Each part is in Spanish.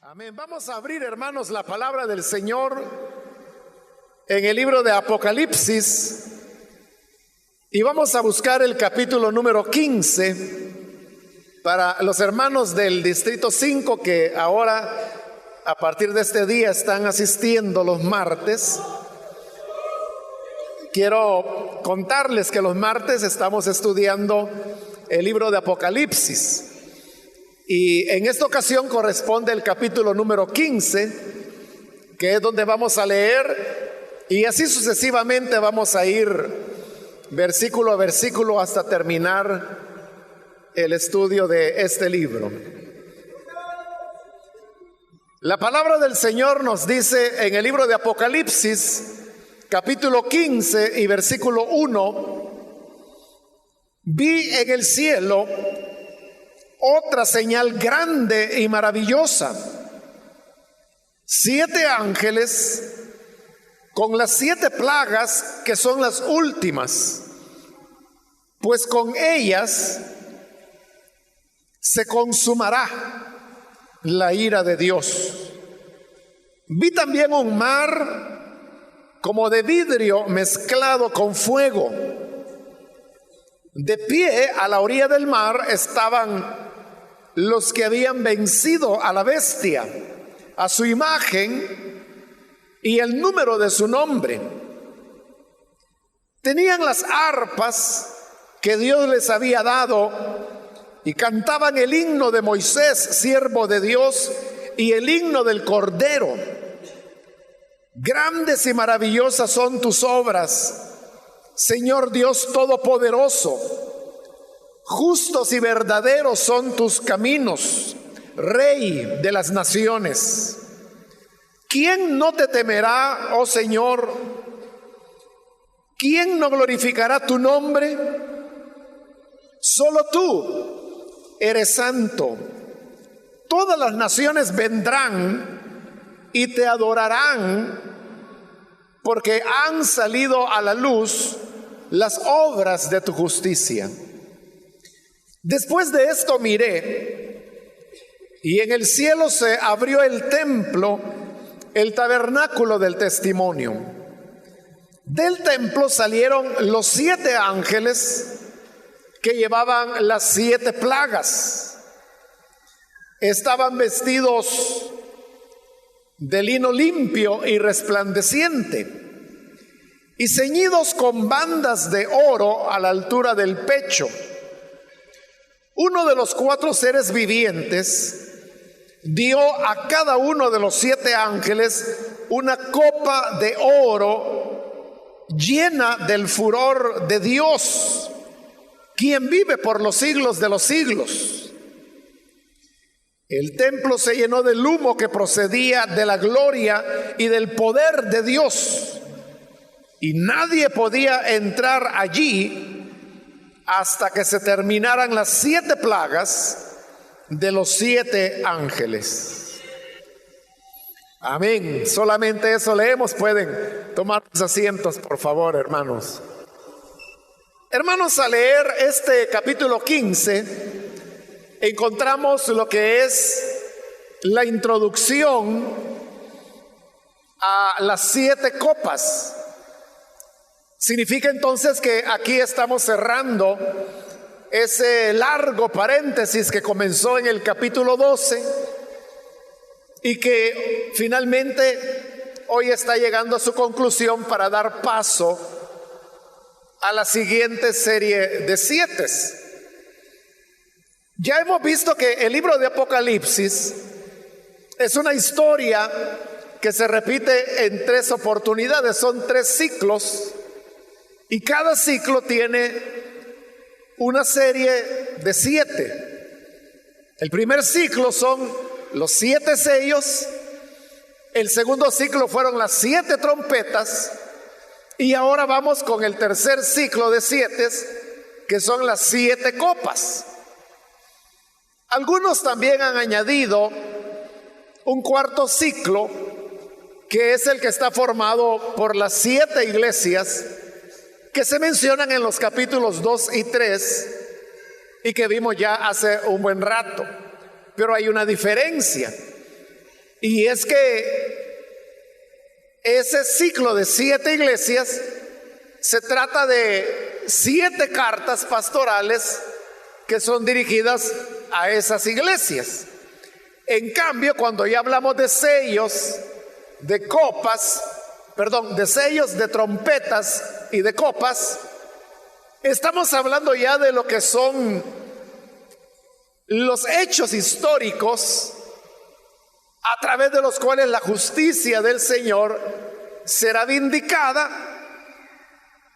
Amén. Vamos a abrir, hermanos, la palabra del Señor en el libro de Apocalipsis y vamos a buscar el capítulo número 15 para los hermanos del Distrito 5 que ahora, a partir de este día, están asistiendo los martes. Quiero contarles que los martes estamos estudiando el libro de Apocalipsis. Y en esta ocasión corresponde el capítulo número 15, que es donde vamos a leer, y así sucesivamente vamos a ir versículo a versículo hasta terminar el estudio de este libro. La palabra del Señor nos dice en el libro de Apocalipsis, capítulo 15 y versículo 1: vi en el cielo otra señal grande y maravillosa, 7 ángeles con las 7 plagas que son las últimas, pues con ellas se consumará la ira de Dios. Vi también un mar como de vidrio mezclado con fuego. De pie a la orilla del mar estaban los que habían vencido a la bestia, a su imagen y el número de su nombre. Tenían las arpas que Dios les había dado y cantaban el himno de Moisés, siervo de Dios, y el himno del Cordero. Grandes y maravillosas son tus obras, Señor Dios Todopoderoso. Justos y verdaderos son tus caminos, Rey de las naciones. ¿Quién no te temerá, oh Señor? ¿Quién no glorificará tu nombre? Solo tú eres santo. Todas las naciones vendrán y te adorarán, porque han salido a la luz las obras de tu justicia. Después de esto miré, y en el cielo se abrió el templo, el tabernáculo del testimonio. Del templo salieron los 7 ángeles que llevaban las 7 plagas. Estaban vestidos de lino limpio y resplandeciente, y ceñidos con bandas de oro a la altura del pecho. Uno de los 4 seres vivientes dio a cada uno de los 7 ángeles una copa de oro llena del furor de Dios, quien vive por los siglos de los siglos. El templo se llenó del humo que procedía de la gloria y del poder de Dios, y nadie podía entrar allí hasta que se terminaran las 7 plagas de los 7 ángeles. Amén. Solamente eso leemos. Pueden tomar sus asientos, por favor, hermanos. Hermanos, al leer este capítulo 15, encontramos lo que es la introducción a las 7 copas. Significa entonces que aquí estamos cerrando ese largo paréntesis que comenzó en el capítulo 12 y que finalmente hoy está llegando a su conclusión para dar paso a la siguiente serie de 7. Ya hemos visto que el libro de Apocalipsis es una historia que se repite en 3 oportunidades, son 3 ciclos. Y cada ciclo tiene una serie de 7. El primer ciclo son los 7 sellos. El segundo ciclo fueron las 7 trompetas. Y ahora vamos con el tercer ciclo de 7, que son las 7 copas. Algunos también han añadido un cuarto ciclo, que es el que está formado por las 7 iglesias que se mencionan en los capítulos 2 y 3 y que vimos ya hace un buen rato. Pero hay una diferencia. Y es que ese ciclo de 7 iglesias se trata de 7 cartas pastorales que son dirigidas a esas iglesias. En cambio, cuando ya hablamos de sellos, de copas, de sellos, de trompetas y de copas, estamos hablando ya de lo que son los hechos históricos a través de los cuales la justicia del Señor será vindicada,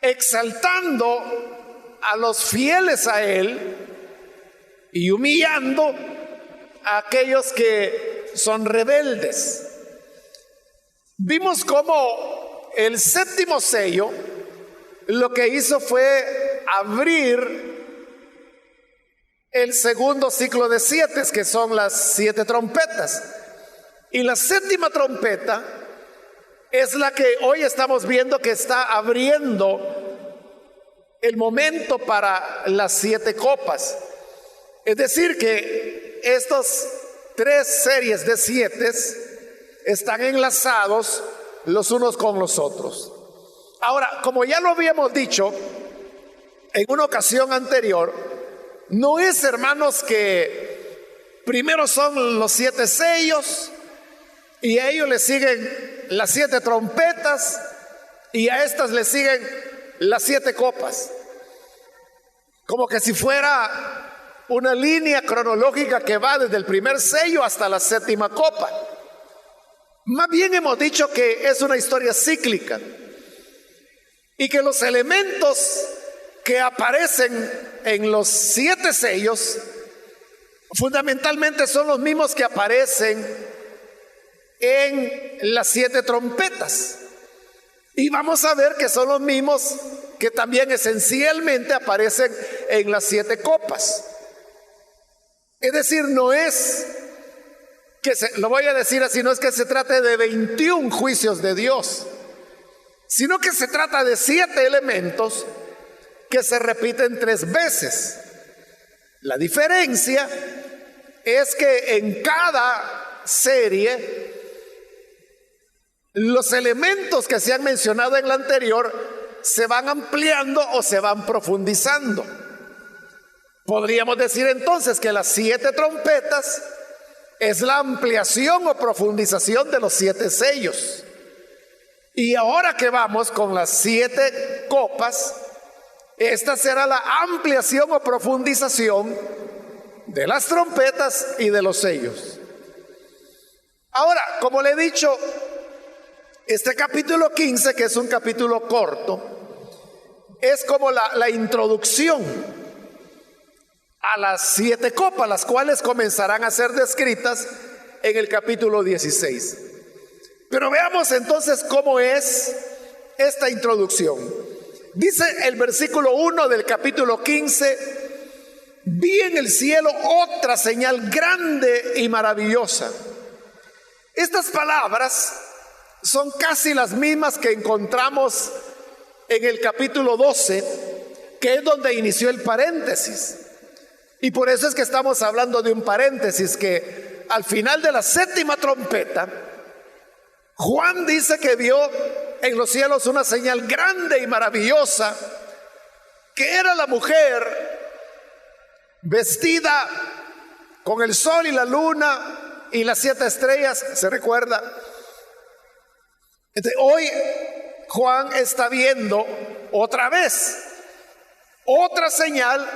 exaltando a los fieles a Él y humillando a aquellos que son rebeldes. Vimos cómo el 7º sello lo que hizo fue abrir el segundo ciclo de 7, que son las 7 trompetas. Y la 7ª trompeta es la que hoy estamos viendo que está abriendo el momento para las 7 copas. Es decir, que estos 3 series de 7 están enlazados los unos con los otros. Ahora, como ya lo habíamos dicho en una ocasión anterior, no es, hermanos, que primero son los 7 sellos y a ellos le siguen las 7 trompetas y a estas le siguen las 7 copas, como que si fuera una línea cronológica que va desde el primer sello hasta la 7ª copa. Más bien hemos dicho que es una historia cíclica y que los elementos que aparecen en los 7 sellos fundamentalmente son los mismos que aparecen en las 7 trompetas, y vamos a ver que son los mismos que también esencialmente aparecen en las 7 copas. Es decir, no es que lo voy a decir así, no es que se trate de 21 juicios de Dios, sino que se trata de 7 elementos que se repiten 3 veces. La diferencia es que en cada serie los elementos que se han mencionado en la anterior se van ampliando o se van profundizando. Podríamos decir entonces que las 7 trompetas es la ampliación o profundización de los 7 sellos. Y ahora que vamos con las 7 copas, esta será la ampliación o profundización de las trompetas y de los sellos. Ahora, como le he dicho, este capítulo 15, que es un capítulo corto, es como la introducción a las 7 copas, las cuales comenzarán a ser descritas en el capítulo 16. Pero veamos entonces cómo es esta introducción. Dice el versículo 1 del capítulo 15: vi en el cielo otra señal grande y maravillosa. Estas palabras son casi las mismas que encontramos en el capítulo 12, que es donde inició el paréntesis. Y por eso es que estamos hablando de un paréntesis, que al final de la 7ª trompeta, Juan dice que vio en los cielos una señal grande y maravillosa, que era la mujer vestida con el sol y la luna y las 7 estrellas, ¿se recuerda? Entonces, hoy Juan está viendo otra vez otra señal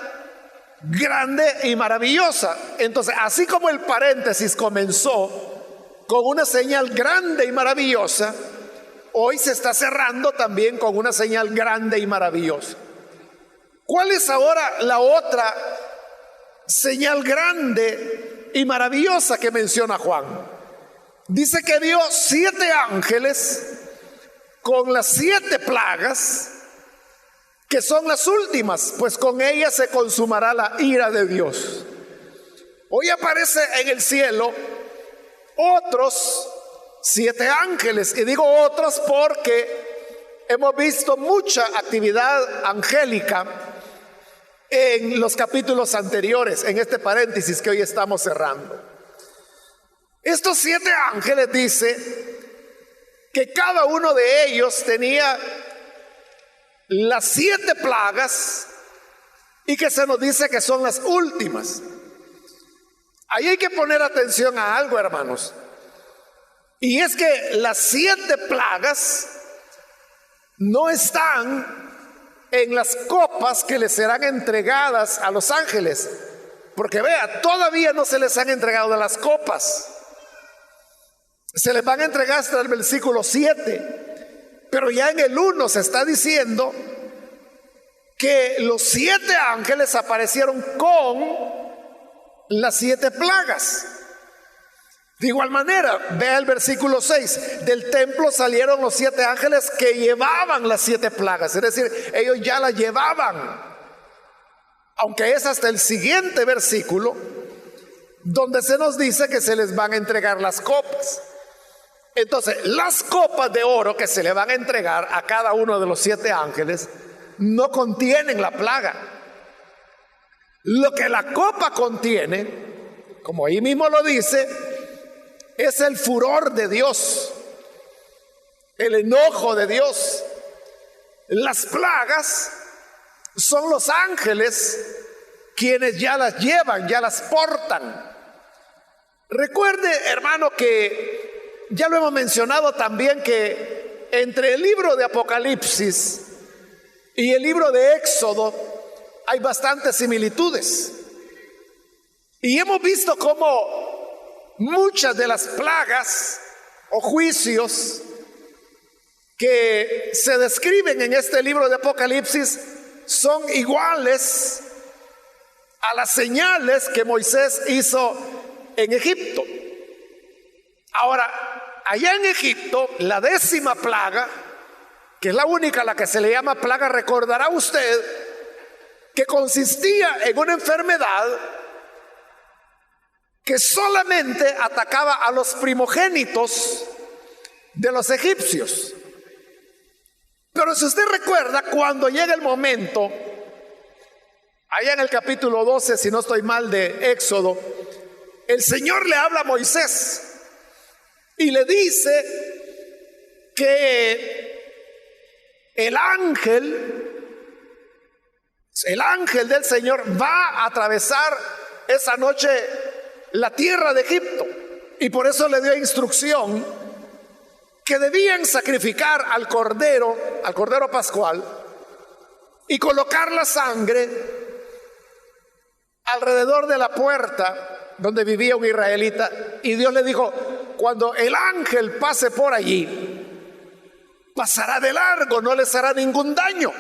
grande y maravillosa. Entonces, así como el paréntesis comenzó con una señal grande y maravillosa, hoy se está cerrando también con una señal grande y maravillosa. ¿Cuál es ahora la otra señal grande y maravillosa que menciona Juan? Dice que vio 7 ángeles con las 7 plagas, que son las últimas, pues con ellas se consumará la ira de Dios. Hoy aparece en el cielo otros 7 ángeles, y digo otros porque hemos visto mucha actividad angélica en los capítulos anteriores, en este paréntesis que hoy estamos cerrando. Estos 7 ángeles dice que cada uno de ellos tenía las 7 plagas y que se nos dice que son las últimas. Ahí hay que poner atención a algo, hermanos. Y es que las 7 plagas no están en las copas que les serán entregadas a los ángeles. Porque vea, todavía no se les han entregado las copas. Se les van a entregar hasta el versículo 7. Pero ya en el 1 se está diciendo que los 7 ángeles aparecieron con las 7 plagas. De igual manera, vea el versículo 6. Del templo salieron los 7 ángeles que llevaban las 7 plagas. Es decir, ellos ya las llevaban. Aunque es hasta el siguiente versículo donde se nos dice que se les van a entregar las copas. Entonces, las copas de oro que se le van a entregar a cada uno de los 7 ángeles no contienen la plaga. Lo que la copa contiene, como ahí mismo lo dice, es el furor de Dios, el enojo de Dios. Las plagas son los ángeles quienes ya las llevan, ya las portan. Recuerde, hermano, que ya lo hemos mencionado también, que entre el libro de Apocalipsis y el libro de Éxodo hay bastantes similitudes. Y hemos visto cómo muchas de las plagas o juicios que se describen en este libro de Apocalipsis son iguales a las señales que Moisés hizo en Egipto. Ahora, allá en Egipto, la 10ª plaga, que es la única a la que se le llama plaga, recordará usted que consistía en una enfermedad que solamente atacaba a los primogénitos de los egipcios. Pero si usted recuerda, cuando llega el momento, allá en el capítulo 12, si no estoy mal, de Éxodo, el Señor le habla a Moisés y le dice que el ángel del Señor va a atravesar esa noche la tierra de Egipto, y por eso le dio instrucción que debían sacrificar al cordero pascual y colocar la sangre alrededor de la puerta donde vivía un israelita. Y Dios le dijo: cuando el ángel pase por allí, pasará de largo, no les hará ningún daño,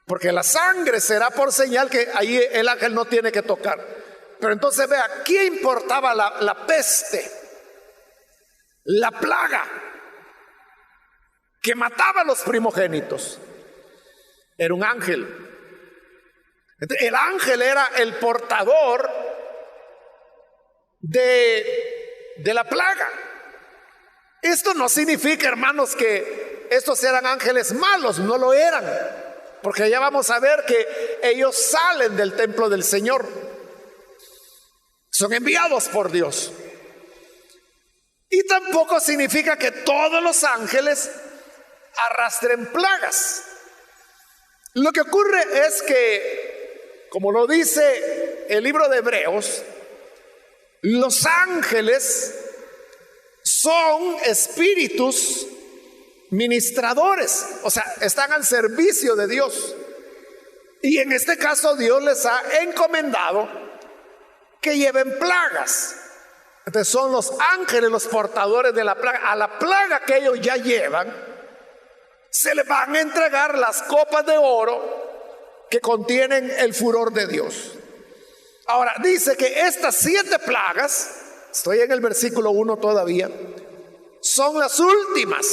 porque la sangre será por señal que ahí el ángel no tiene que tocar. Pero entonces vea, ¿qué importaba la peste, la plaga que mataba a los primogénitos? Era un ángel. El ángel era el portador de la plaga. Esto no significa, hermanos, que estos eran ángeles malos. No lo eran, porque ya vamos a ver que ellos salen del templo del Señor, son enviados por Dios. Y tampoco significa que todos los ángeles arrastren plagas. Lo que ocurre es que, como lo dice el libro de Hebreos, los ángeles son espíritus ministradores, o sea, están al servicio de Dios. Y en este caso Dios les ha encomendado que lleven plagas. Entonces son los ángeles los portadores de la plaga. A la plaga que ellos ya llevan se les van a entregar las copas de oro que contienen el furor de Dios. Ahora dice que estas 7 plagas, estoy en el versículo 1 todavía, son las últimas.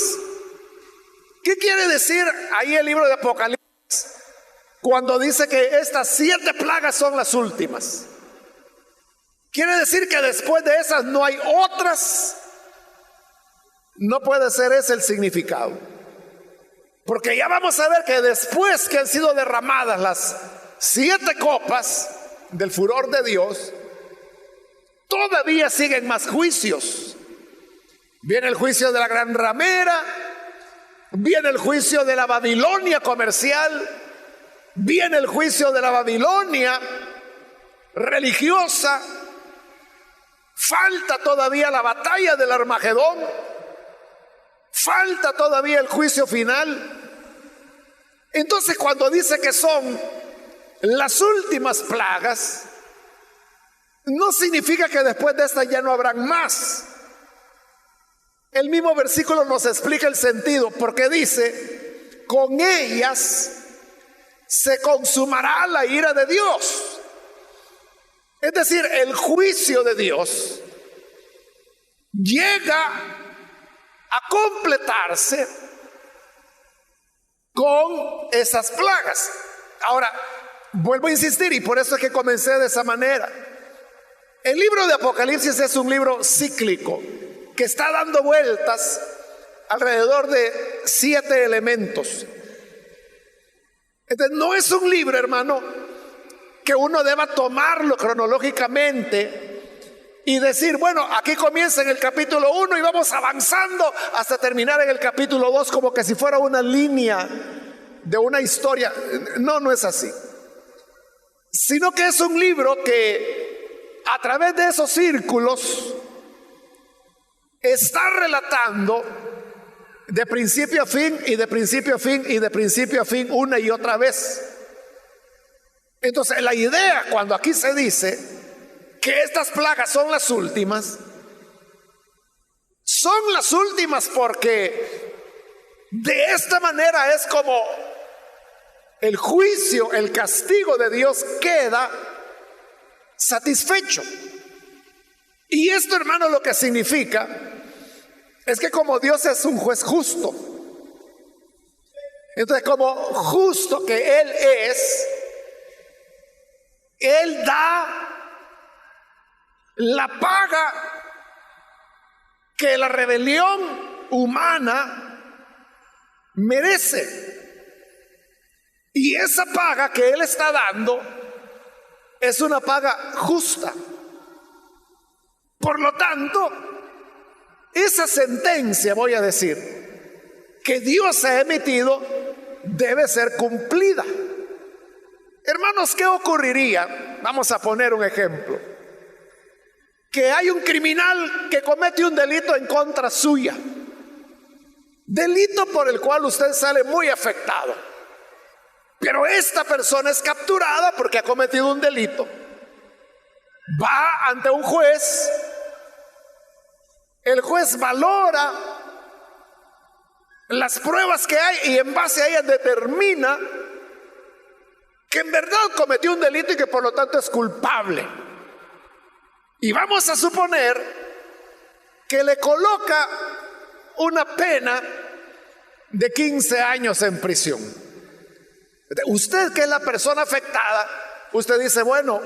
¿Qué quiere decir ahí el libro de Apocalipsis cuando dice que estas 7 plagas son las últimas? ¿Quiere decir que después de esas no hay otras? No puede ser ese el significado, porque ya vamos a ver que después que han sido derramadas las 7 copas del furor de Dios, todavía siguen más juicios. Viene el juicio de la gran ramera, viene el juicio de la Babilonia comercial, viene el juicio de la Babilonia religiosa, falta todavía la batalla del Armagedón, falta todavía el juicio final. Entonces, cuando dice que son las últimas plagas, no significa que después de estas ya no habrán más. El mismo versículo nos explica el sentido, porque dice: con ellas se consumará la ira de Dios. Es decir, el juicio de Dios llega a completarse con esas plagas. Ahora, vuelvo a insistir, y por eso es que comencé de esa manera. El libro de Apocalipsis es un libro cíclico que está dando vueltas alrededor de 7 elementos. Entonces, no es un libro, hermano, que uno deba tomarlo cronológicamente y decir, bueno, aquí comienza en el capítulo 1 y vamos avanzando hasta terminar en el capítulo 2, como que si fuera una línea de una historia. No, no es así. Sino que es un libro que a través de esos círculos está relatando de principio a fin y de principio a fin y de principio a fin una y otra vez. Entonces, la idea cuando aquí se dice que estas plagas son las últimas porque de esta manera es como el juicio, el castigo de Dios queda satisfecho. Y esto, hermano, lo que significa es que como Dios es un juez justo, entonces como justo que Él es, Él da la paga que la rebelión humana merece. Y esa paga que Él está dando es una paga justa. Por lo tanto, esa sentencia, voy a decir, que Dios ha emitido, debe ser cumplida. Hermanos, ¿qué ocurriría? Vamos a poner un ejemplo. Que hay un criminal que comete un delito en contra suya. Delito por el cual usted sale muy afectado. Pero esta persona es capturada porque ha cometido un delito. Va ante un juez. El juez valora las pruebas que hay y en base a ellas determina que en verdad cometió un delito y que por lo tanto es culpable. Y vamos a suponer que le coloca una pena de 15 años en prisión. Usted, que es la persona afectada, usted dice, bueno,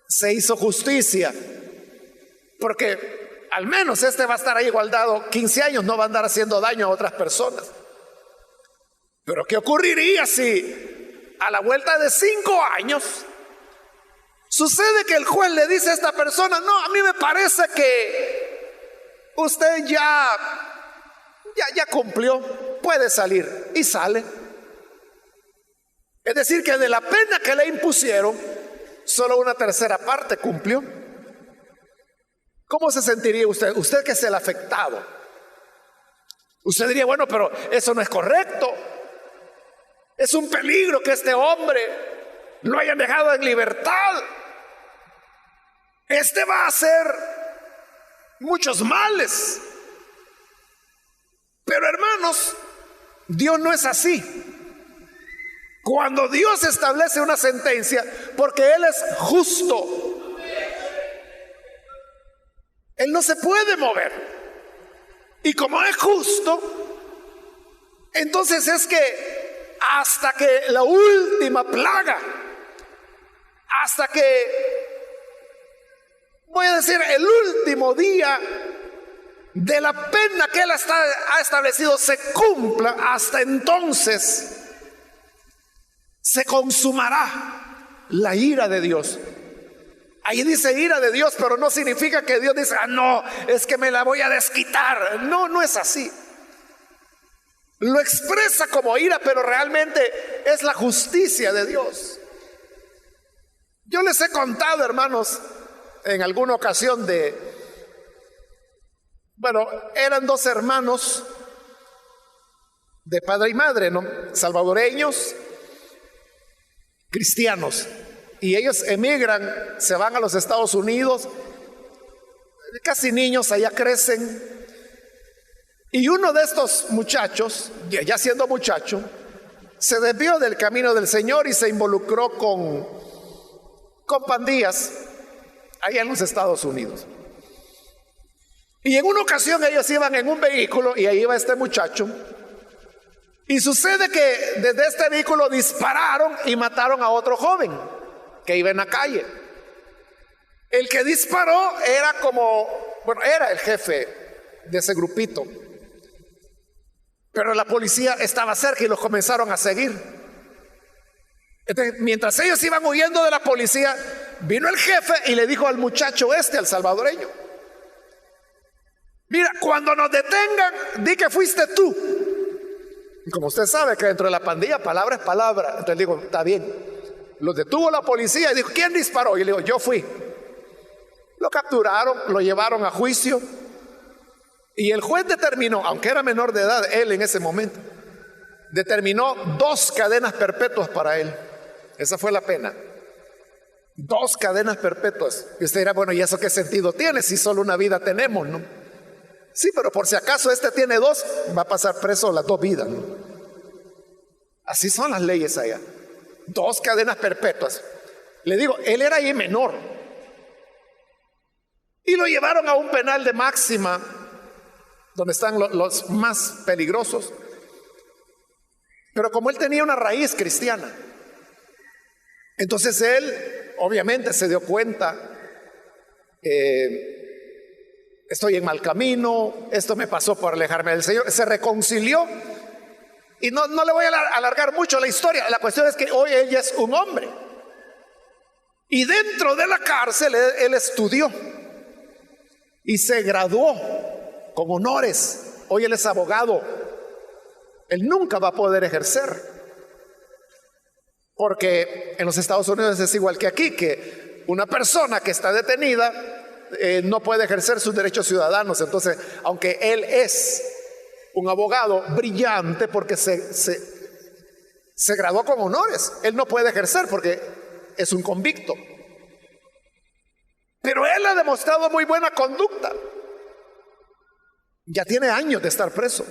se hizo justicia, porque al menos este va a estar ahí guardado 15 años, no va a andar haciendo daño a otras personas. Pero ¿qué ocurriría si a la vuelta de 5 años sucede que el juez le dice a esta persona, no, a mí me parece que usted ya cumplió, puede salir? Y sale. Es decir, que de la pena que le impusieron, solo una tercera parte cumplió. ¿Cómo se sentiría usted? Usted que es el afectado. Usted diría, bueno, pero eso no es correcto. Es un peligro que este hombre lo hayan dejado en libertad. Este va a hacer muchos males. Pero hermanos, Dios no es así. Cuando Dios establece una sentencia, porque Él es justo, Él no se puede mover. Y como es justo, entonces es que hasta que la última plaga, hasta que, voy a decir, el último día de la pena que Él ha establecido se cumpla, hasta entonces se consumará la ira de Dios. Ahí dice ira de Dios, pero no significa que Dios dice, no, es que me la voy a desquitar. No, no es así. Lo expresa como ira, pero realmente es la justicia de Dios. Yo les he contado, hermanos, en alguna ocasión eran dos hermanos de padre y madre, ¿no? Salvadoreños, cristianos, y ellos emigran, se van a los Estados Unidos, casi niños, allá crecen, y uno de estos muchachos, ya siendo muchacho, se desvió del camino del Señor y se involucró con pandillas allá en los Estados Unidos. Y en una ocasión ellos iban en un vehículo y ahí iba este muchacho, y sucede que desde este vehículo dispararon y mataron a otro joven que iba en la calle. El que disparó era el jefe de ese grupito, pero la policía estaba cerca y los comenzaron a seguir. Entonces, mientras ellos iban huyendo de la policía, vino el jefe y le dijo al muchacho al salvadoreño: mira, cuando nos detengan, di que fuiste tú. Y como usted sabe que dentro de la pandilla palabra es palabra, entonces le digo, está bien. Los detuvo la policía y dijo, ¿quién disparó? Y le digo, yo fui. Lo capturaron, lo llevaron a juicio, y el juez determinó, aunque era menor de edad él en ese momento, determinó 2 cadenas perpetuas para él. Esa fue la pena. 2 cadenas perpetuas. Y usted dirá, bueno, ¿y eso qué sentido tiene si solo una vida tenemos, no? Sí, pero por si acaso este tiene 2, va a pasar preso las 2 vidas, ¿no? Así son las leyes allá. 2 cadenas perpetuas. Le digo, él era ahí menor. Y lo llevaron a un penal de máxima, donde están los más peligrosos. Pero como él tenía una raíz cristiana, entonces él obviamente se dio cuenta, estoy en mal camino, esto me pasó por alejarme del Señor. Se reconcilió, y no le voy a alargar mucho la historia. La cuestión es que hoy él ya es un hombre, y dentro de la cárcel él estudió y se graduó con honores. Hoy él es abogado. Él nunca va a poder ejercer, porque en los Estados Unidos es igual que aquí, que una persona que está detenida no puede ejercer sus derechos ciudadanos. Entonces, aunque él es un abogado brillante porque se graduó con honores, él no puede ejercer porque es un convicto. Pero él ha demostrado muy buena conducta. Ya tiene años de estar preso.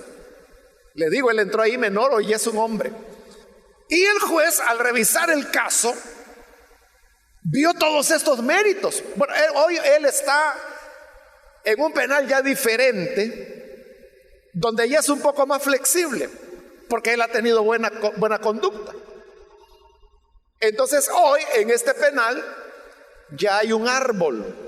Le digo, él entró ahí menor y es un hombre. Y el juez, al revisar el caso, vio todos estos méritos. Bueno, hoy él está en un penal ya diferente, donde ya es un poco más flexible, porque él ha tenido buena conducta. Entonces hoy en este penal ya hay un árbol.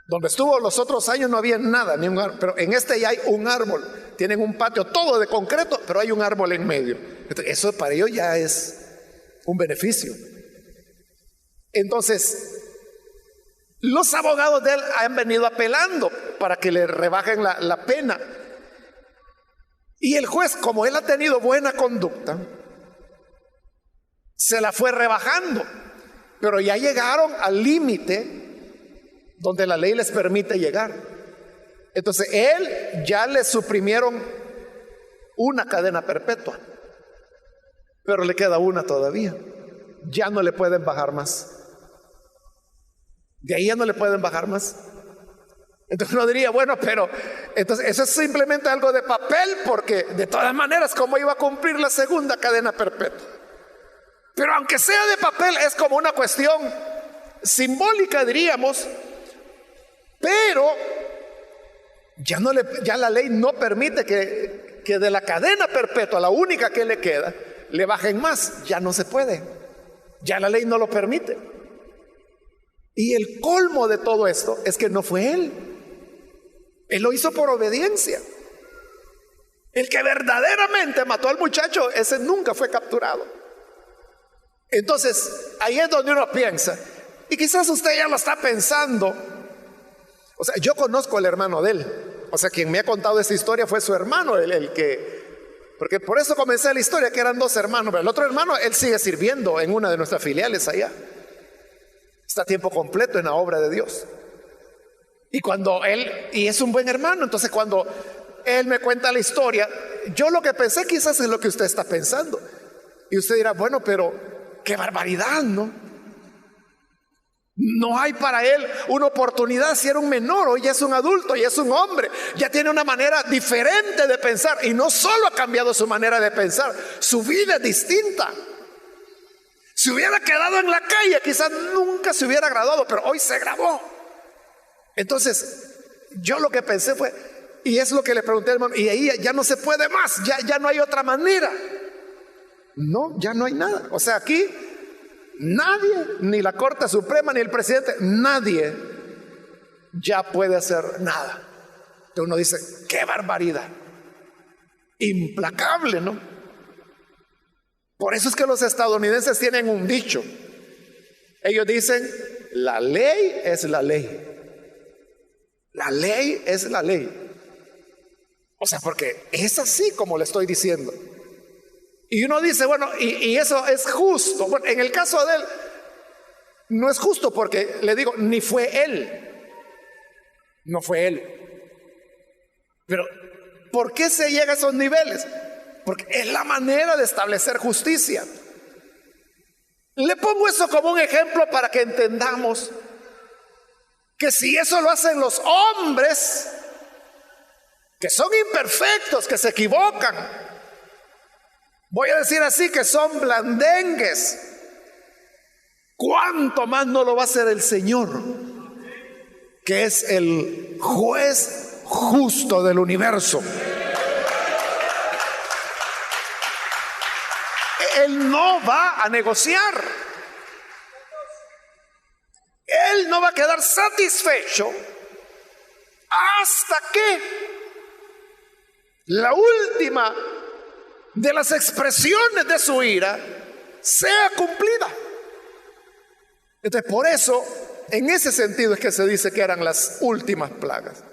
Donde estuvo los otros años no había nada, ni un árbol, pero en este ya hay un árbol. Tienen un patio todo de concreto, pero hay un árbol en medio. Entonces, eso para ellos ya es un beneficio. Entonces, los abogados de él han venido apelando para que le rebajen la pena. Y el juez, como él ha tenido buena conducta, se la fue rebajando. Pero ya llegaron al límite donde la ley les permite llegar. Entonces él ya le suprimieron una cadena perpetua, pero le queda una todavía. Ya no le pueden bajar más. De ahí ya no le pueden bajar más. Entonces uno diría, bueno, pero entonces eso es simplemente algo de papel, porque de todas maneras, ¿cómo iba a cumplir la segunda cadena perpetua? Pero aunque sea de papel, es como una cuestión simbólica, diríamos. Pero ya la ley no permite que de la cadena perpetua, la única que le queda, le bajen más. Ya no se puede. Ya la ley no lo permite. Y el colmo de todo esto es que no fue él. Él lo hizo por obediencia. El que verdaderamente mató al muchacho, ese nunca fue capturado. Entonces, ahí es donde uno piensa, Y quizás usted ya lo está pensando. O sea, yo conozco al hermano de él. O sea, quien me ha contado esta historia fue su hermano, porque por eso comencé la historia, que eran dos hermanos. Pero el otro hermano, él sigue sirviendo en una de nuestras filiales allá. Está a tiempo completo en la obra de Dios. Y es un buen hermano. Entonces cuando él me cuenta la historia, yo lo que pensé quizás es lo que usted está pensando. Y usted dirá, bueno, pero qué barbaridad, ¿no? No hay para él una oportunidad si era un menor, hoy ya es un adulto, ya es un hombre, ya tiene una manera diferente de pensar. Y no solo ha cambiado su manera de pensar, su vida es distinta. Si hubiera quedado en la calle, quizás nunca se hubiera graduado, pero hoy se graduó. Entonces, yo lo que pensé fue, y es lo que le pregunté al hermano, y ahí ya no se puede más, ya no hay otra manera. No, ya no hay nada. O sea, aquí nadie, ni la Corte Suprema, ni el presidente, nadie ya puede hacer nada. Entonces uno dice, qué barbaridad, implacable, ¿no? Por eso es que los estadounidenses tienen un dicho. Ellos dicen, la ley es la ley. La ley es la ley. O sea, porque es así como le estoy diciendo. Y uno dice, bueno, y eso es justo. Bueno, en el caso de él, no es justo porque, le digo, ni fue él. No fue él. Pero, ¿por qué se llega a esos niveles? Porque es la manera de establecer justicia. Le pongo eso como un ejemplo para que entendamos que si eso lo hacen los hombres, que son imperfectos, que se equivocan, voy a decir así, que son blandengues, ¿cuánto más no lo va a hacer el Señor, que es el juez justo del universo? Él no va a negociar. Él no va a quedar satisfecho hasta que la última de las expresiones de su ira sea cumplida. Entonces, por eso, en ese sentido es que se dice que eran las últimas plagas.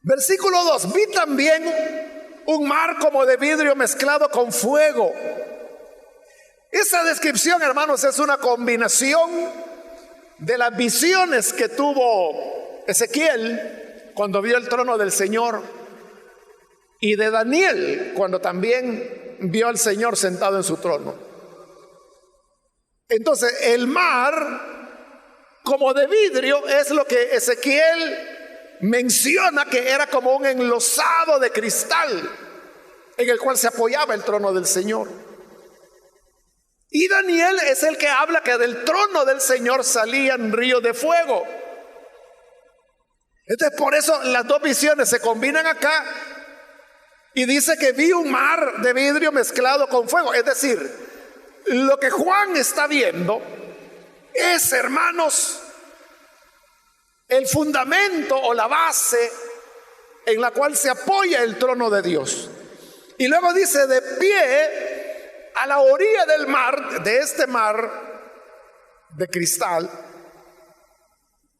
Versículo 2: vi también un mar como de vidrio mezclado con fuego. Esa descripción, hermanos, es una combinación de las visiones que tuvo Ezequiel cuando vio el trono del Señor, y de Daniel cuando también vio al Señor sentado en su trono. Entonces, el mar como de vidrio es lo que Ezequiel menciona que era como un enlosado de cristal en el cual se apoyaba el trono del Señor. Y Daniel es el que habla que del trono del Señor salían ríos de fuego. Entonces, por eso las dos visiones se combinan acá. Y dice que vi un mar de vidrio mezclado con fuego. Es decir, lo que Juan está viendo es, hermanos, el fundamento o la base en la cual se apoya el trono de Dios. Y luego dice, de pie a la orilla del mar, de este mar de cristal,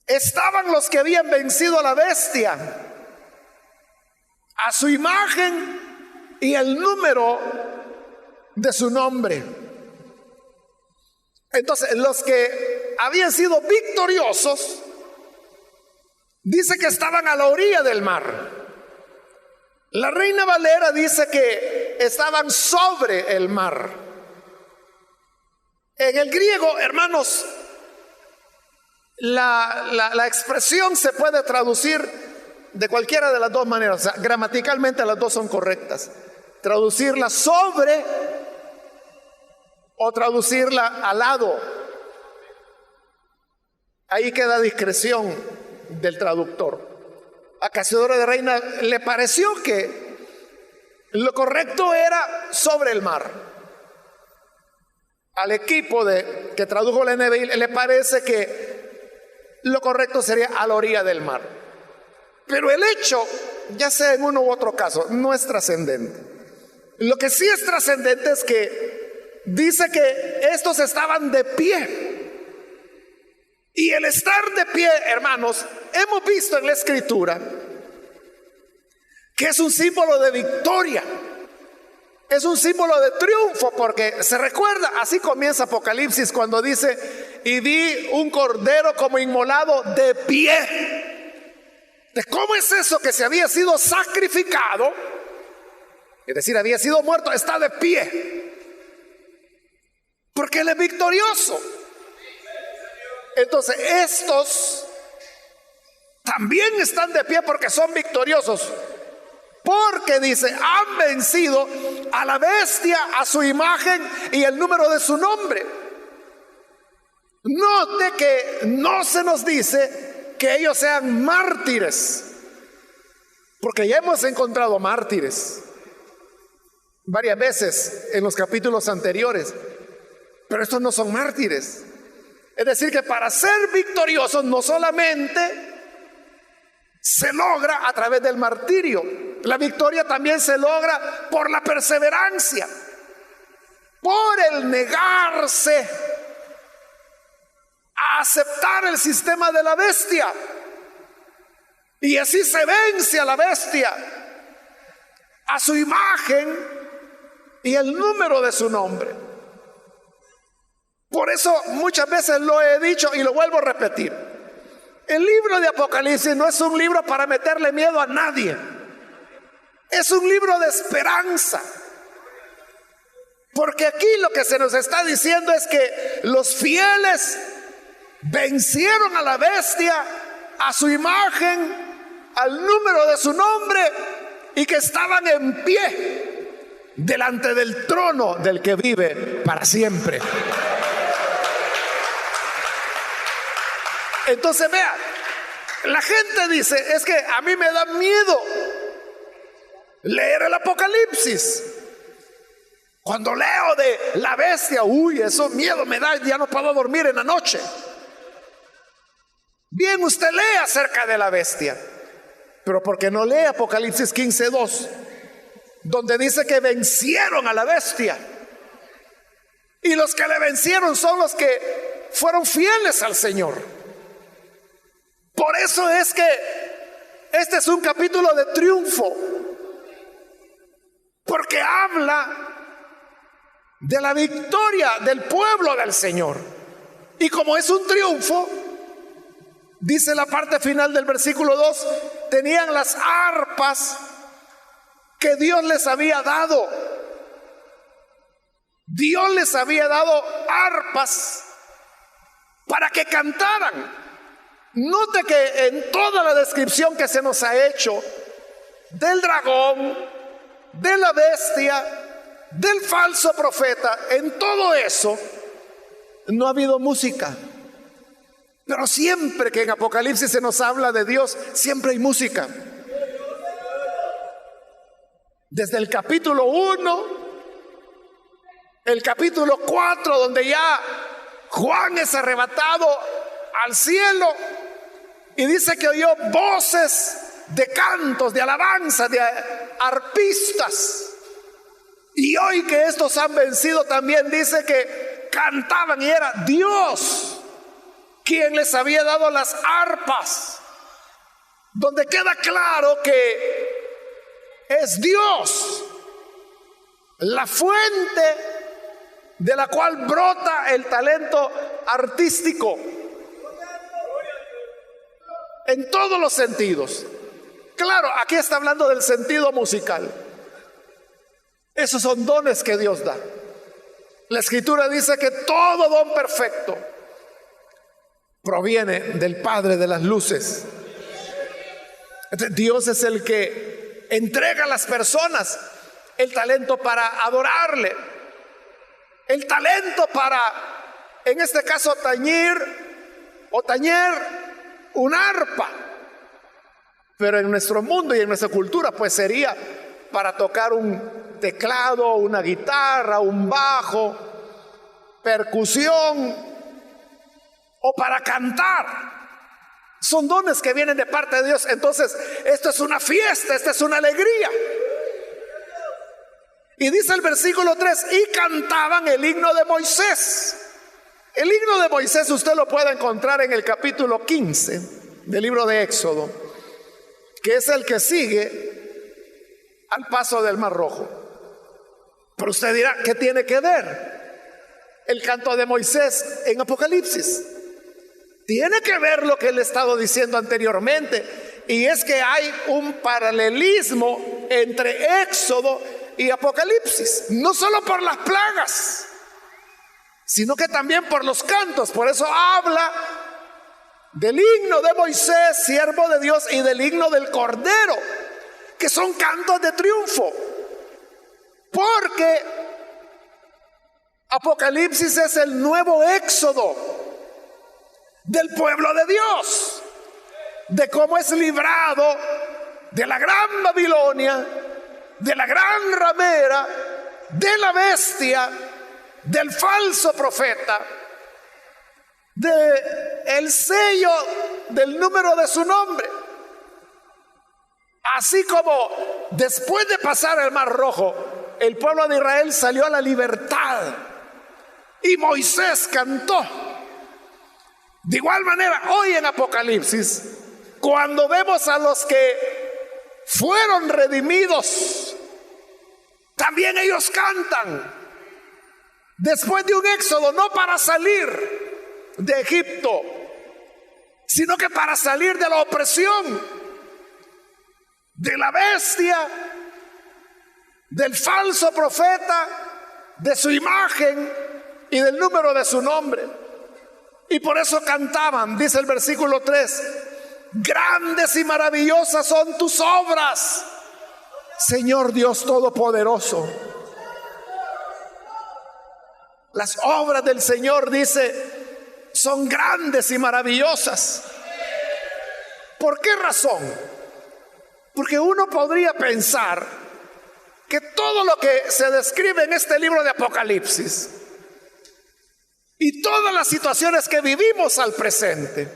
estaban los que habían vencido a la bestia, a su imagen y el número de su nombre. Entonces, los que habían sido victoriosos, dice que estaban a la orilla del mar. La Reina Valera dice que estaban sobre el mar. En el griego, hermanos, la expresión se puede traducir de cualquiera de las dos maneras. O sea, gramaticalmente las dos son correctas. Traducirla sobre o traducirla al lado. Ahí queda discreción del traductor. A Casiodoro de Reina le pareció que lo correcto era sobre el mar. Al equipo que tradujo la NBI le parece que lo correcto sería a la orilla del mar. Pero el hecho, ya sea en uno u otro caso, no es trascendente. Lo que sí es trascendente es que dice que estos estaban de pie Y el estar de pie, hermanos, hemos visto en la Escritura que es un símbolo de victoria, es un símbolo de triunfo, porque se recuerda, así comienza Apocalipsis cuando dice: y vi un cordero como inmolado de pie. ¿De cómo es eso que se había sido sacrificado? Es decir, había sido muerto, está de pie, porque Él es victorioso. Entonces estos también están de pie porque son victoriosos, porque dice: han vencido a la bestia, a su imagen y el número de su nombre. Note que no se nos dice que ellos sean mártires, porque ya hemos encontrado mártires varias veces en los capítulos anteriores, pero estos no son mártires. Es decir, que para ser victoriosos no solamente se logra a través del martirio, la victoria también se logra por la perseverancia, por el negarse a aceptar el sistema de la bestia, y así se vence a la bestia, a su imagen y el número de su nombre. Por eso muchas veces lo he dicho y lo vuelvo a repetir: el libro de Apocalipsis no es un libro para meterle miedo a nadie, es un libro de esperanza, porque aquí lo que se nos está diciendo es que los fieles vencieron a la bestia, a su imagen, al número de su nombre, y que estaban en pie delante del trono del que vive para siempre. Entonces vean, la gente dice: es que a mí me da miedo leer el Apocalipsis. Cuando leo de la bestia, eso miedo me da, ya no puedo dormir en la noche. Bien, usted lee acerca de la bestia, pero ¿por qué no lee Apocalipsis 15:2, donde dice que vencieron a la bestia? Y los que le vencieron son los que fueron fieles al Señor. Por eso es que este es un capítulo de triunfo, porque habla de la victoria del pueblo del Señor. Y como es un triunfo, dice la parte final del versículo 2, tenían las arpas que Dios les había dado. Dios les había dado arpas para que cantaran. Note que en toda la descripción que se nos ha hecho del dragón, de la bestia, del falso profeta, en todo eso no ha habido música. Pero siempre que en Apocalipsis se nos habla de Dios, siempre hay música. Desde el capítulo 1, el capítulo 4, donde ya Juan es arrebatado al cielo y dice que oyó voces de cantos, de alabanza, de arpistas. Y hoy que estos han vencido, también dice que cantaban, y era Dios quien les había dado las arpas, donde queda claro que es Dios la fuente de la cual brota el talento artístico en todos los sentidos. Claro, aquí está hablando del sentido musical. Esos son dones que Dios da. La Escritura dice que todo don perfecto proviene del Padre de las luces. Entonces, Dios es el que entrega a las personas el talento para adorarle, el talento para, en este caso, tañer un arpa. Pero en nuestro mundo y en nuestra cultura, pues sería para tocar un teclado, una guitarra, un bajo, percusión, o para cantar. Son dones que vienen de parte de Dios. Entonces, esto es una fiesta, esta es una alegría. Y dice el versículo 3: y cantaban el himno de Moisés. El himno de Moisés usted lo puede encontrar en el capítulo 15 del libro de Éxodo, que es el que sigue al paso del Mar Rojo. Pero usted dirá, ¿qué tiene que ver el canto de Moisés en Apocalipsis? Tiene que ver lo que él ha estado diciendo anteriormente, y es que hay un paralelismo entre Éxodo y Apocalipsis, no solo por las plagas, sino que también por los cantos. Por eso habla del himno de Moisés, siervo de Dios, y del himno del Cordero, que son cantos de triunfo, porque Apocalipsis es el nuevo éxodo del pueblo de Dios, de cómo es librado de la gran Babilonia, de la gran ramera, de la bestia, del falso profeta, de el sello del número de su nombre. Así como después de pasar el Mar Rojo, el pueblo de Israel salió a la libertad y Moisés cantó. De igual manera, hoy en Apocalipsis, cuando vemos a los que fueron redimidos, también ellos cantan. Después de un éxodo, no para salir de Egipto, sino que para salir de la opresión, de la bestia, del falso profeta, de su imagen y del número de su nombre. Y por eso cantaban, dice el versículo 3, grandes y maravillosas son tus obras, Señor Dios Todopoderoso. Las obras del Señor, dice, son grandes y maravillosas. ¿Por qué razón? Porque uno podría pensar que todo lo que se describe en este libro de Apocalipsis y todas las situaciones que vivimos al presente,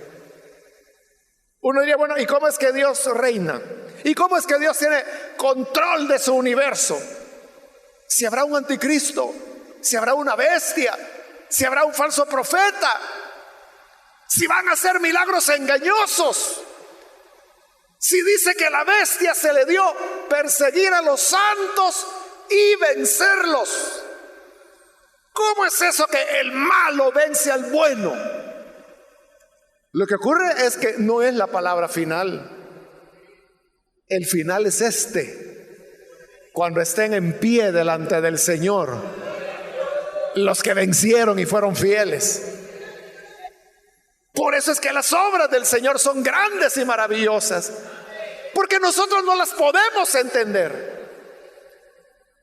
uno diría, bueno, ¿y cómo es que Dios reina? ¿Y cómo es que Dios tiene control de su universo? Si habrá un anticristo, si habrá una bestia, si habrá un falso profeta, si van a hacer milagros engañosos, si dice que la bestia se le dio perseguir a los santos y vencerlos, ¿cómo es eso que el malo vence al bueno? Lo que ocurre es que no es la palabra final. El final es cuando estén en pie delante del Señor los que vencieron y fueron fieles. Por eso es que las obras del Señor son grandes y maravillosas, porque nosotros no las podemos entender.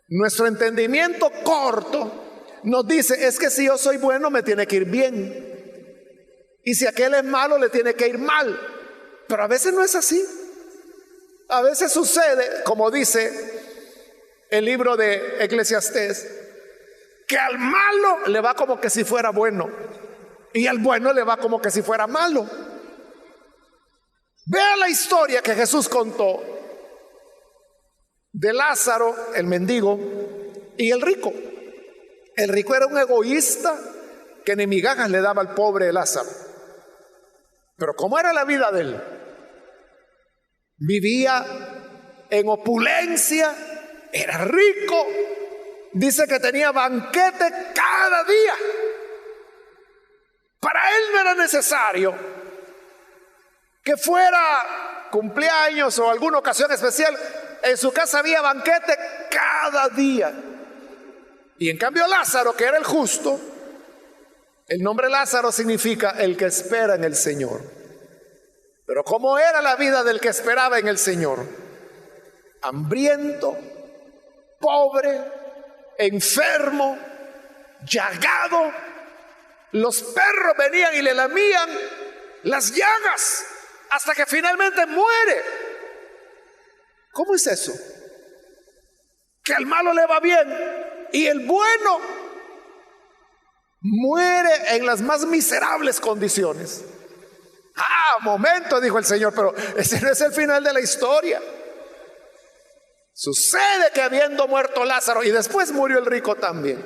Nuestro entendimiento corto nos dice, es que si yo soy bueno me tiene que ir bien, y si aquel es malo le tiene que ir mal. Pero a veces no es así. A veces sucede, como dice el libro de Eclesiastés, que al malo le va como que si fuera bueno y al bueno le va como que si fuera malo. Vea la historia que Jesús contó de Lázaro, el mendigo, y el rico. El rico era un egoísta que ni migajas le daba al pobre Lázaro. Pero ¿cómo era la vida de él? Vivía en opulencia, era rico, dice que tenía banquete cada día. Para él no era necesario que fuera cumpleaños o alguna ocasión especial. En su casa había banquete cada día. Y en cambio Lázaro, que era el justo, el nombre Lázaro significa el que espera en el Señor. Pero ¿cómo era la vida del que esperaba en el Señor? Hambriento, pobre, enfermo, llagado. Los perros venían y le lamían las llagas hasta que finalmente muere. ¿Cómo es eso? Que al malo le va bien y el bueno muere en las más miserables condiciones. Momento, dijo el Señor, pero ese no es el final de la historia. Sucede que habiendo muerto Lázaro y después murió el rico también,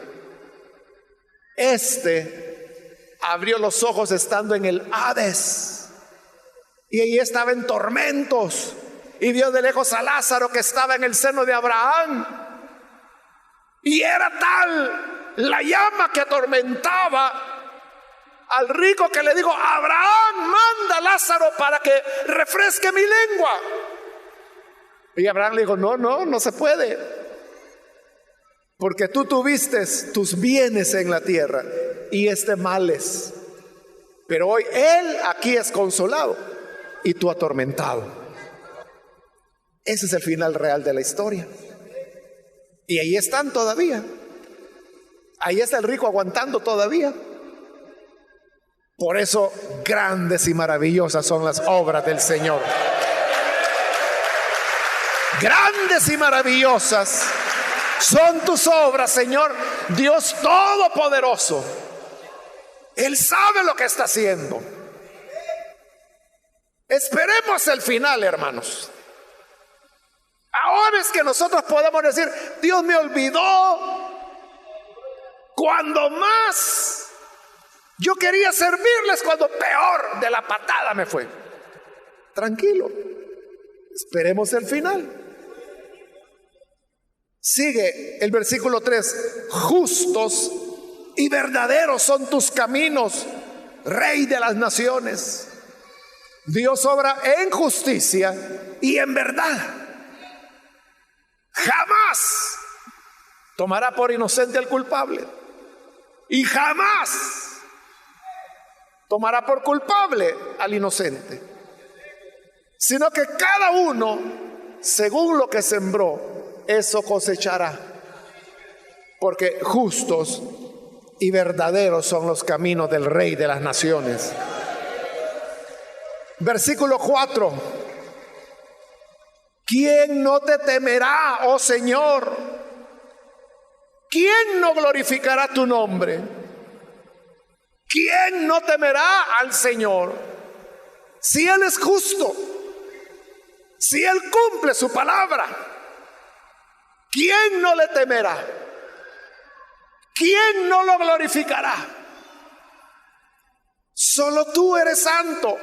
abrió los ojos estando en el Hades, y allí estaba en tormentos, y vio de lejos a Lázaro que estaba en el seno de Abraham, y era tal la llama que atormentaba al rico que le dijo: Abraham, manda a Lázaro para que refresque mi lengua. Y Abraham le dijo: no se puede, porque tú tuviste tus bienes en la tierra y males, pero hoy él aquí es consolado y tú atormentado. Ese es el final real de la historia. Y ahí están todavía. Ahí está el rico aguantando todavía. Por eso grandes y maravillosas son las obras del Señor. Grandes y maravillosas son tus obras, Señor Dios Todopoderoso. Él sabe lo que está haciendo. Esperemos el final, hermanos. Ahora es que nosotros podemos decir: Dios me olvidó cuando más yo quería servirles, cuando peor de la patada me fue. Tranquilo, esperemos el final. Sigue el versículo 3: justos y verdaderos son tus caminos, Rey de las naciones. Dios obra en justicia y en verdad. Jamás tomará por inocente al culpable, y jamás tomará por culpable al inocente, sino que cada uno, según lo que sembró, eso cosechará. Porque justos y verdaderos son los caminos del Rey de las naciones. Versículo 4: ¿quién no te temerá, oh Señor? ¿Quién no glorificará tu nombre? ¿Quién no temerá al Señor? Si Él es justo, si Él cumple su palabra, ¿quién no le temerá? ¿Quién no lo glorificará? Solo tú eres santo.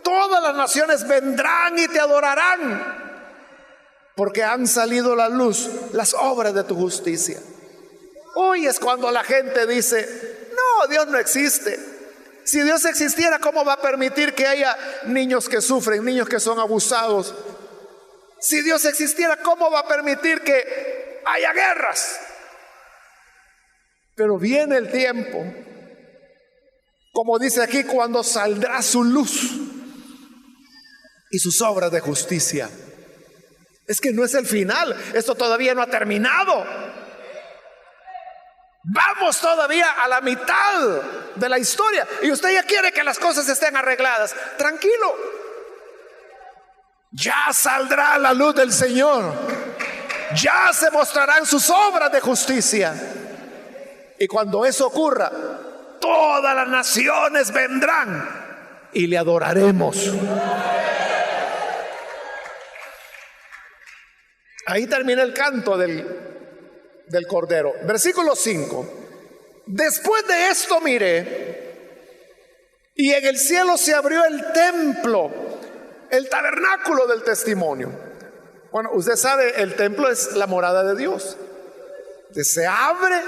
Todas las naciones vendrán y te adorarán, porque han salido a la luz las obras de tu justicia. Hoy es cuando la gente dice: no, Dios no existe. Si Dios existiera, ¿cómo va a permitir que haya niños que sufren, niños que son abusados? Si Dios existiera, ¿cómo va a permitir que haya guerras? Pero viene el tiempo, como dice aquí, cuando saldrá su luz y sus obras de justicia. Es que no es el final, esto todavía no ha terminado. Vamos todavía a la mitad de la historia y usted ya quiere que las cosas estén arregladas. Tranquilo, ya saldrá la luz del Señor, ya se mostrarán sus obras de justicia, y cuando eso ocurra, todas las naciones vendrán y le adoraremos. Ahí termina el canto del Cordero. Versículo 5: después de esto miré, y en el cielo se abrió el templo, el tabernáculo del testimonio. Bueno, usted sabe, el templo es la morada de Dios. Entonces, se abre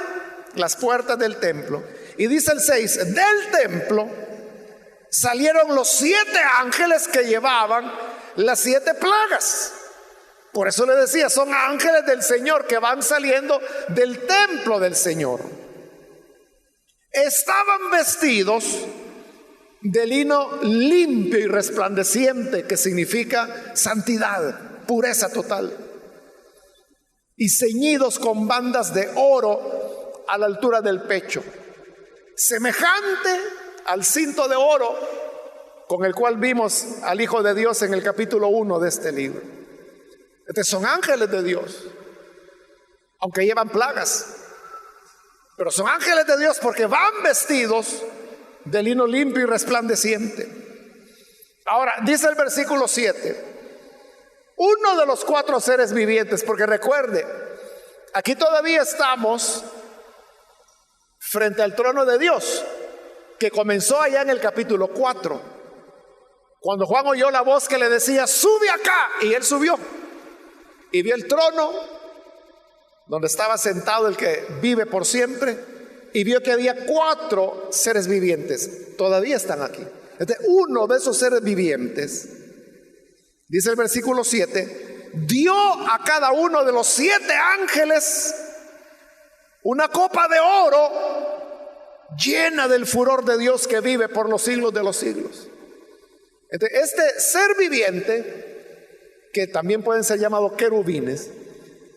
las puertas del templo, y dice el 6: del templo salieron los 7 ángeles que llevaban las 7 plagas. Por eso le decía, son ángeles del Señor que van saliendo del templo del Señor. Estaban vestidos de lino limpio y resplandeciente, que significa santidad, pureza total, y ceñidos con bandas de oro a la altura del pecho, semejante al cinto de oro con el cual vimos al Hijo de Dios en el capítulo 1 de este libro. Estos son ángeles de Dios, aunque llevan plagas, pero son ángeles de Dios porque van vestidos de lino limpio y resplandeciente. Ahora, dice el versículo 7, uno de los 4 seres vivientes, porque recuerde, aquí todavía estamos frente al trono de Dios, que comenzó allá en el capítulo 4, cuando Juan oyó la voz que le decía: sube acá, y él subió y vio el trono donde estaba sentado el que vive por siempre, y vio que había 4 seres vivientes, todavía están aquí. Uno de esos seres vivientes, dice el versículo 7, dio a cada uno de los 7 ángeles una copa de oro llena del furor de Dios que vive por los siglos de los siglos. Este ser viviente, que también pueden ser llamados querubines,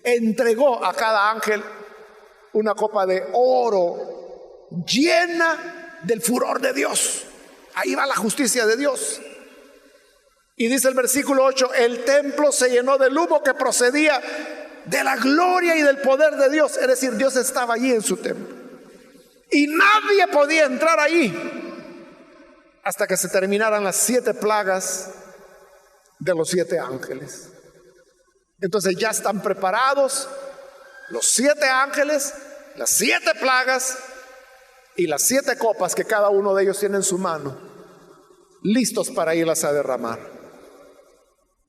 entregó a cada ángel una copa de oro llena del furor de Dios. Ahí va la justicia de Dios. Y dice el versículo 8, el templo se llenó del humo que procedía de la gloria y del poder de Dios. Es decir, Dios estaba allí en su templo, y nadie podía entrar ahí hasta que se terminaran las 7 plagas de los 7 ángeles. Entonces ya están preparados los 7 ángeles, las 7 plagas y las 7 copas que cada uno de ellos tiene en su mano, listos para irlas a derramar.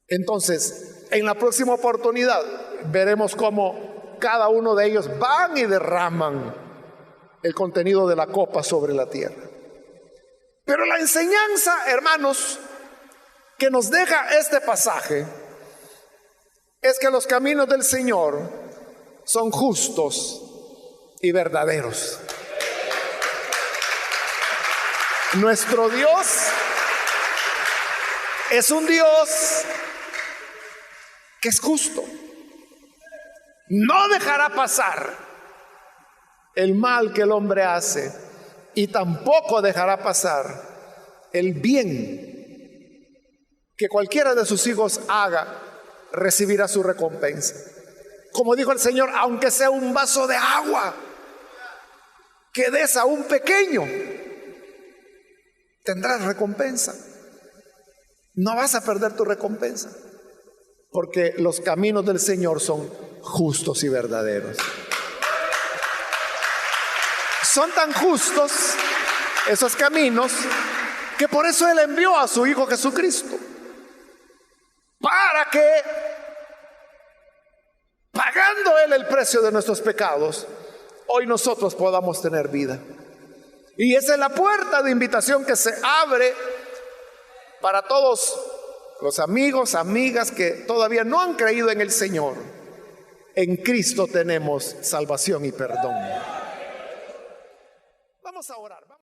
Entonces, en la próxima oportunidad veremos cómo cada uno de ellos van y derraman el contenido de la copa sobre la tierra. Pero la enseñanza, hermanos, que nos deja este pasaje es que los caminos del Señor son justos y verdaderos. Nuestro Dios es un Dios que es justo. No dejará pasar el mal que el hombre hace, y tampoco dejará pasar el bien que cualquiera de sus hijos haga. Recibirá su recompensa. Como dijo el Señor, aunque sea un vaso de agua que des a un pequeño, tendrás recompensa. No vas a perder tu recompensa, porque los caminos del Señor son justos y verdaderos. Son tan justos esos caminos que por eso Él envió a su Hijo Jesucristo, para que, pagando Él el precio de nuestros pecados, hoy nosotros podamos tener vida. Y esa es la puerta de invitación que se abre para todos los amigos, amigas que todavía no han creído en el Señor. En Cristo tenemos salvación y perdón. Vamos a orar.